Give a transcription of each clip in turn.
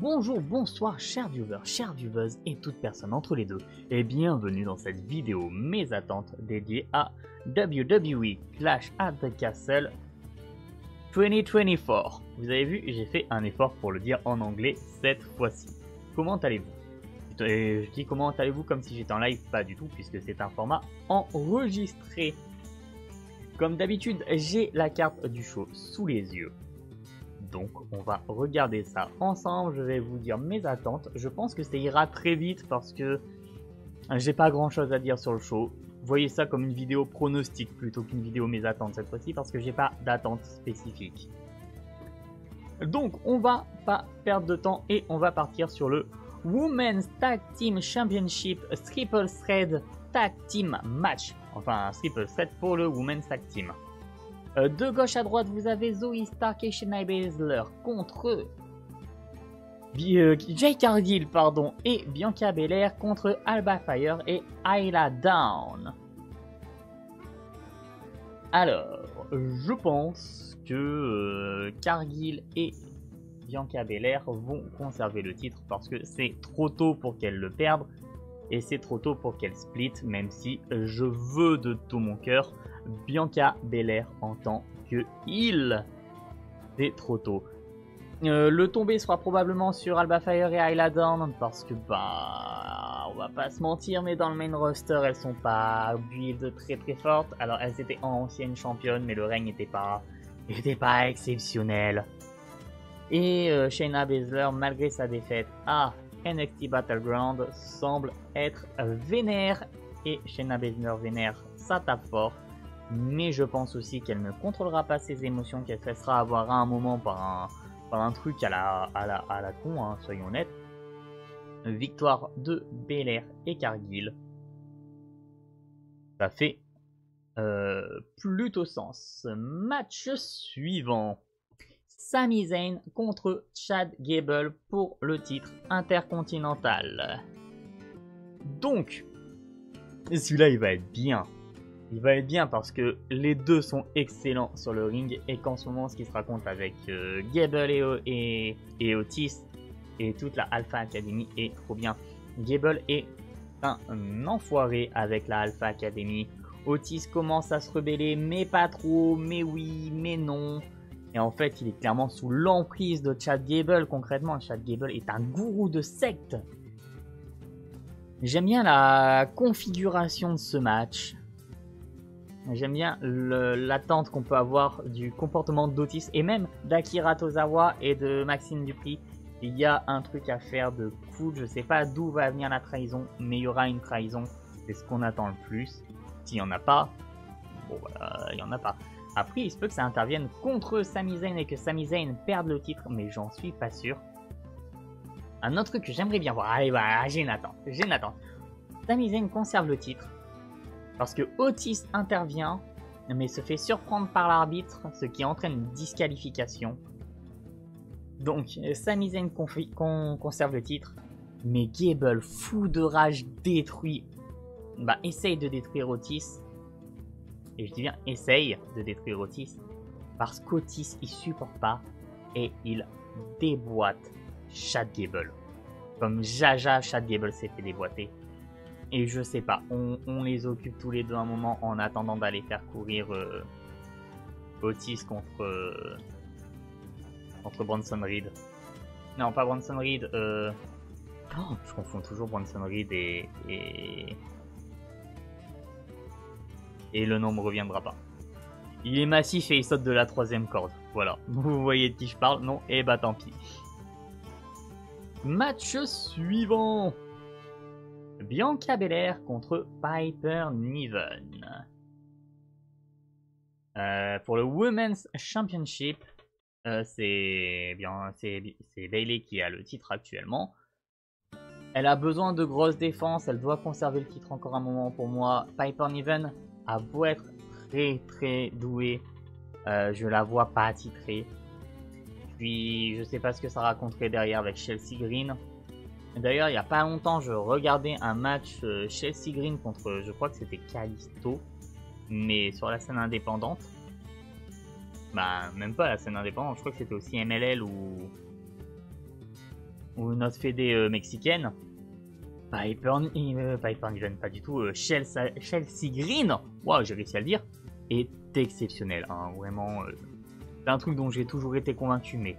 Bonjour, bonsoir, chers viewers et toute personne entre les deux, et bienvenue dans cette vidéo Mes attentes dédiée à WWE Clash at the Castle 2024. Vous avez vu, j'ai fait un effort pour le dire en anglais cette fois-ci. Comment allez-vous? Et je dis comment allez-vous comme si j'étais en live, pas du tout, puisque c'est un format enregistré. Comme d'habitude, j'ai la carte du show sous les yeux. Donc on va regarder ça ensemble, je vais vous dire mes attentes. Je pense que ça ira très vite parce que j'ai pas grand chose à dire sur le show. Voyez ça comme une vidéo pronostic plutôt qu'une vidéo mes attentes cette fois-ci parce que j'ai pas d'attente spécifique. Donc on va pas perdre de temps et on va partir sur le Women's Tag Team Championship Triple Threat Tag Team Match. Enfin un Triple Threat pour le Women's Tag Team. De gauche à droite, vous avez Zoey Stark et Shayna Baszler contre Jade Cargill et Bianca Belair contre Alba Fire et Isla Dawn. Alors, je pense que Cargill et Bianca Belair vont conserver le titre parce que c'est trop tôt pour qu'elles le perdent et c'est trop tôt pour qu'elles split, même si je veux de tout mon cœur Bianca Belair en tant que heel. C'est trop tôt. Le tombé sera probablement sur Alba Fire et Isla Dawn parce que on va pas se mentir, mais dans le main roster elles sont pas build très fortes. Alors elles étaient anciennes championnes, mais le règne n'était pas exceptionnel. Et Shayna Baszler, malgré sa défaite à NXT Battleground, semble être vénère. Et Shayna Baszler vénère, ça tape fort. Mais je pense aussi qu'elle ne contrôlera pas ses émotions, qu'elle se laissera avoir à un moment par un truc à la con, hein, soyons honnêtes. Victoire de Belair et Cargill. Ça fait plutôt sens. Match suivant. Sami Zayn contre Chad Gable pour le titre intercontinental. Donc, celui-là il va être bien. Il va être bien parce que les deux sont excellents sur le ring et qu'en ce moment ce qui se raconte avec Gable et Otis et toute la Alpha Academy est trop bien. Gable est un enfoiré avec la Alpha Academy. Otis commence à se rebeller, mais pas trop, mais oui, mais non. Et en fait, il est clairement sous l'emprise de Chad Gable. Concrètement, Chad Gable est un gourou de secte. J'aime bien la configuration de ce match. J'aime bien l'attente qu'on peut avoir du comportement d'Otis et même d'Akira Tozawa et de Maxime Dupri. Il y a un truc à faire de cool. Je sais pas d'où va venir la trahison, mais il y aura une trahison. C'est ce qu'on attend le plus. S'il n'y en a pas, bon voilà, il n'y en a pas. Après, il se peut que ça intervienne contre Sami Zayn et que Sami Zayn perde le titre, mais j'en suis pas sûr. Un autre truc que j'aimerais bien voir. Allez, voilà, j'ai une attente. Sami Zayn conserve le titre. Parce que Otis intervient, mais se fait surprendre par l'arbitre, ce qui entraîne une disqualification. Donc, Sami Zayn conserve le titre, mais Gable, fou de rage, essaye de détruire Otis. Et je dis bien, essaye de détruire Otis, parce qu'Otis, il supporte pas, et il déboîte Chad Gable. Comme Jaja, Chad Gable s'est fait déboîter. Et je sais pas, on les occupe tous les deux un moment en attendant d'aller faire courir Otis contre Bronson Reed. Non, pas Bronson Reed, oh, je confonds toujours Bronson Reed et le nom me reviendra pas. Il est massif et il saute de la 3e corde. Voilà, vous voyez de qui je parle? Non? Et bah tant pis. Match suivant. Bianca Belair contre Piper Niven. Pour le Women's Championship, c'est Bayley qui a le titre actuellement. Elle a besoin de grosses défenses, elle doit conserver le titre encore un moment pour moi. Piper Niven a beau être très douée, je la vois pas titrée. Puis je sais pas ce que ça raconterait derrière avec Chelsea Green. D'ailleurs, il n'y a pas longtemps, je regardais un match Chelsea Green contre, je crois que c'était Kalisto, mais sur la scène indépendante. Bah, même pas la scène indépendante, je crois que c'était aussi MLL ou ou une autre fédé mexicaine, Piper Niven, pas du tout, Chelsea Green, waouh, j'ai réussi à le dire, est exceptionnel, hein, vraiment, c'est un truc dont j'ai toujours été convaincu, mais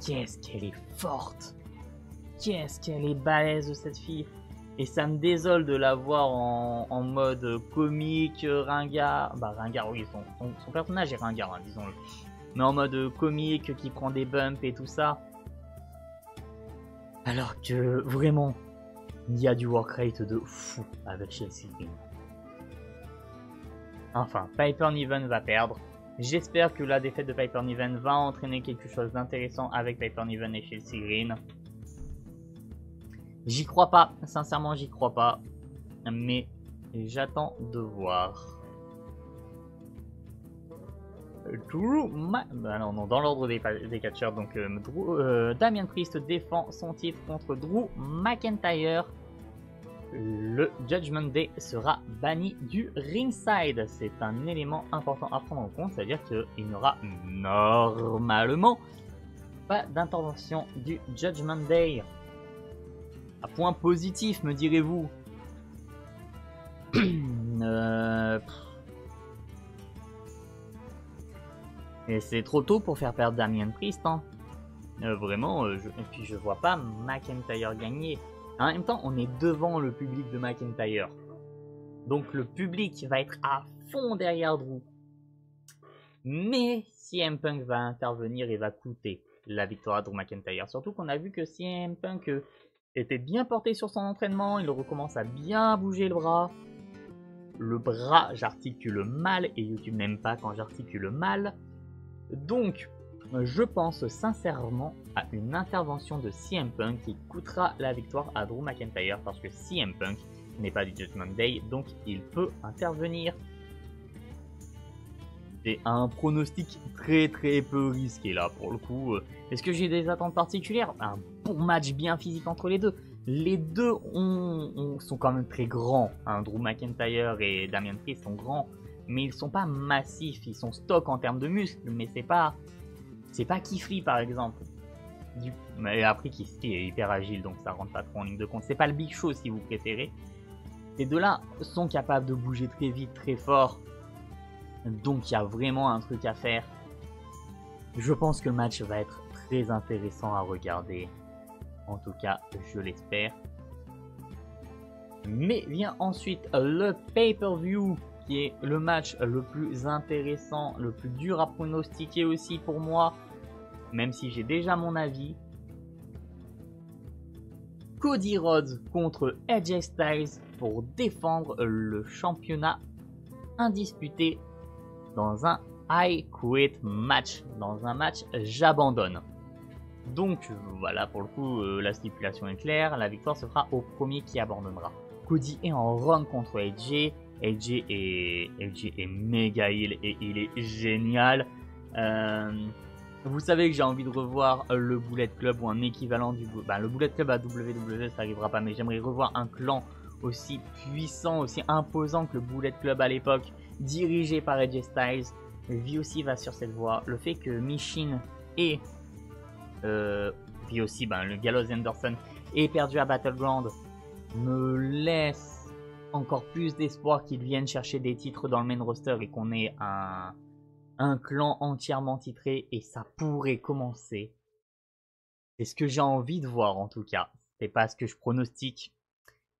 qu'est-ce qu'elle est forte, qu'est-ce qu'elle est balèze cette fille, et ça me désole de la voir en mode comique, ringard, bah ringard oui, son personnage est ringard, hein, disons-le, mais en mode comique qui prend des bumps et tout ça, alors que vraiment, il y a du work rate de fou avec Chelsea Green. Enfin, Piper Niven va perdre. J'espère que la défaite de Piper Niven va entraîner quelque chose d'intéressant avec Piper Niven et Chelsea Green. J'y crois pas, sincèrement j'y crois pas, mais j'attends de voir. non, dans l'ordre des catcheurs, donc Damian Priest défend son titre contre Drew McIntyre. Le Judgment Day sera banni du ringside. C'est un élément important à prendre en compte, c'est-à-dire qu'il n'y aura normalement pas d'intervention du Judgment Day. À point positif, me direz-vous. Et c'est trop tôt pour faire perdre Damian Priest, hein. Vraiment, et puis je vois pas McIntyre gagner. En même temps, on est devant le public de McIntyre. Donc le public va être à fond derrière Drew. Mais CM Punk va intervenir et va coûter la victoire à Drew McIntyre. Surtout qu'on a vu que CM Punk était bien porté sur son entraînement. Il recommence à bien bouger le bras. Le bras, j'articule mal et YouTube n'aime pas quand j'articule mal. Donc, je pense sincèrement à une intervention de CM Punk qui coûtera la victoire à Drew McIntyre parce que CM Punk n'est pas du Judgment Day, donc il peut intervenir. C'est un pronostic très peu risqué là pour le coup. Est-ce que j'ai des attentes particulières? Un bon match bien physique entre les deux. Les deux sont quand même très grands, hein. Drew McIntyre et Damian Priest sont grands, mais ils sont pas massifs, ils sont stock en termes de muscles, mais c'est pas Keith par exemple. Mais après Keith est hyper agile, donc ça rentre pas trop en ligne de compte. C'est pas le Big Show si vous préférez. Ces deux-là sont capables de bouger très vite, très fort. Donc il y a vraiment un truc à faire. Je pense que le match va être très intéressant à regarder. En tout cas, je l'espère. Mais vient ensuite le pay-per-view, qui est le match le plus intéressant, le plus dur à pronostiquer aussi pour moi, même si j'ai déjà mon avis. Cody Rhodes contre AJ Styles pour défendre le championnat indisputé dans un I Quit match, dans un match j'abandonne. Donc voilà, pour le coup, la stipulation est claire, la victoire se fera au premier qui abandonnera. Cody est en run contre AJ. AJ est méga heal et il est génial. Vous savez que j'ai envie de revoir le Bullet Club ou un équivalent du... le Bullet Club à WWE, ça n'arrivera pas, mais j'aimerais revoir un clan aussi puissant, aussi imposant que le Bullet Club à l'époque, dirigé par AJ Styles. V aussi va sur cette voie. Le fait que Michin et puis aussi le Gallows Anderson ait perdu à Battleground me laisse encore plus d'espoir qu'ils viennent chercher des titres dans le main roster et qu'on ait un clan entièrement titré, et ça pourrait commencer. C'est ce que j'ai envie de voir en tout cas. C'est pas ce que je pronostique,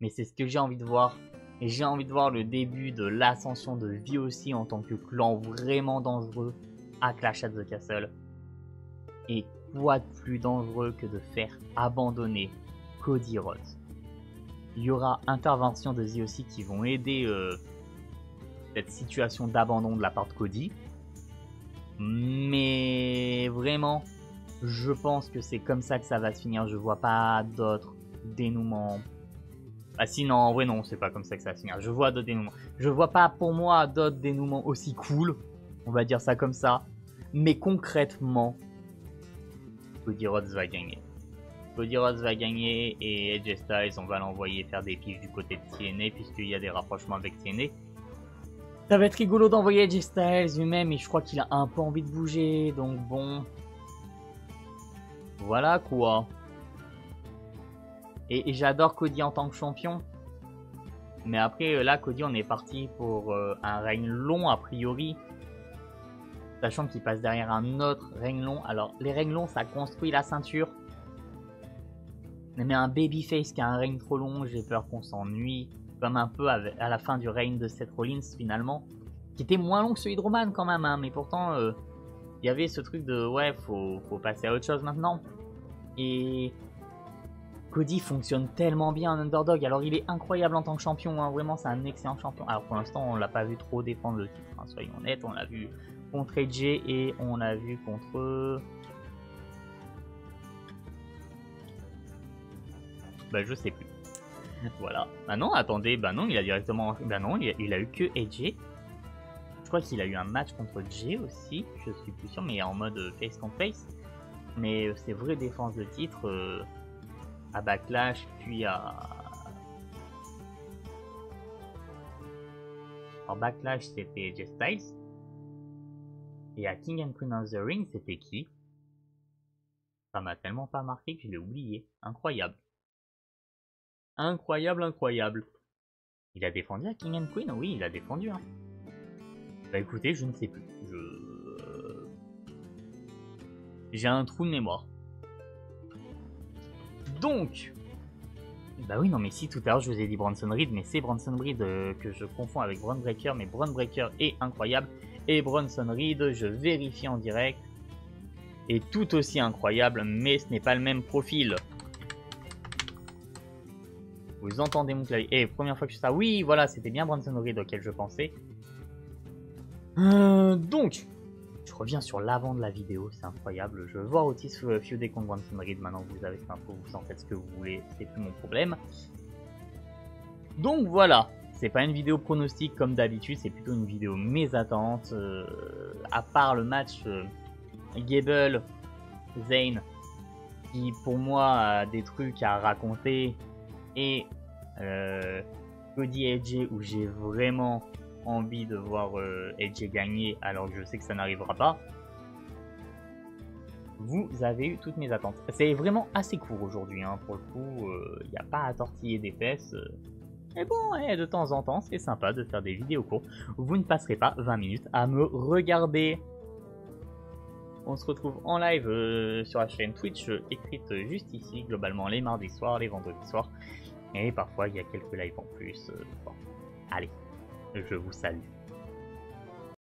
mais c'est ce que j'ai envie de voir. Et j'ai envie de voir le début de l'ascension de VOC en tant que clan vraiment dangereux à Clash at the Castle. Et quoi de plus dangereux que de faire abandonner Cody Rhodes. Il y aura intervention de VOC qui vont aider cette situation d'abandon de la part de Cody. Mais vraiment, je pense que c'est comme ça que ça va se finir. Je vois pas d'autres dénouements. Ah si, non, en vrai non, c'est pas comme ça que ça va se finir. Je vois d'autres dénouements. Je vois pas pour moi d'autres dénouements aussi cool. On va dire ça comme ça. Mais concrètement, Cody Rhodes va gagner. Cody Rhodes va gagner et AJ Styles, on va l'envoyer faire des piges du côté de TNA puisqu'il y a des rapprochements avec TNA. Ça va être rigolo d'envoyer AJ Styles lui-même, et je crois qu'il a un peu envie de bouger, donc bon. Voilà quoi. Et j'adore Cody en tant que champion. Mais après, là, Cody, on est parti pour un règne long, a priori. Sachant qu'il passe derrière un autre règne long. Alors, les règnes longs, ça construit la ceinture. Mais un babyface qui a un règne trop long, j'ai peur qu'on s'ennuie. Comme un peu à la fin du règne de Seth Rollins, finalement. Qui était moins long que celui de Roman, quand même. Hein, mais pourtant, il y avait ce truc de, ouais, faut passer à autre chose maintenant. Et Cody fonctionne tellement bien en underdog. Alors, il est incroyable en tant que champion. Hein, vraiment, c'est un excellent champion. Alors, pour l'instant, on l'a pas vu trop défendre le titre. Hein, soyons honnêtes, on l'a vu contre AJ et on l'a vu contre... Bah je sais plus. Voilà. Bah non, attendez, bah non, il a directement... Bah non, il a eu que AJ. Je crois qu'il a eu un match contre Jay aussi, je suis plus sûr, mais en mode face contre face. Mais c'est vrai défense de titre à Backlash, puis à... En Backlash, c'était AJ Styles. Et à King and Queen of the Ring, c'était qui? Ça m'a tellement pas marqué que je l'ai oublié. Incroyable. Incroyable, incroyable. Il a défendu à King and Queen? Oui, il a défendu. Hein. Bah écoutez, je ne sais plus. J'ai un trou de mémoire. Donc... Bah oui, non mais si, tout à l'heure je vous ai dit Bronson Reed, mais c'est Bronson Reed que je confonds avec Bron Breakker, mais Bron Breakker est incroyable. Et Bronson Reed, je vérifie en direct, est tout aussi incroyable, mais ce n'est pas le même profil. Vous entendez mon clavier. Et première fois que je fais ça, oui, voilà, c'était bien Bronson Reed auquel je pensais. Donc, je reviens sur l'avant de la vidéo, c'est incroyable. Je veux voir Otis feuder contre Bronson Reed. Maintenant que vous avez cette info, vous en faites ce que vous voulez, c'est plus mon problème. Donc voilà, c'est pas une vidéo pronostic comme d'habitude, c'est plutôt une vidéo mes attentes. À part le match Gable, Zayn, qui pour moi a des trucs à raconter, et Cody AJ où j'ai vraiment envie de voir AJ gagner alors que je sais que ça n'arrivera pas. Vous avez eu toutes mes attentes. C'est vraiment assez court aujourd'hui, hein, pour le coup, il n'y a pas à tortiller des fesses. Mais bon, de temps en temps, c'est sympa de faire des vidéos courtes. Vous ne passerez pas 20 minutes à me regarder. On se retrouve en live sur la chaîne Twitch, écrite juste ici, globalement les mardis soirs, les vendredis soirs. Et parfois, il y a quelques lives en plus. Bon. Allez, je vous salue.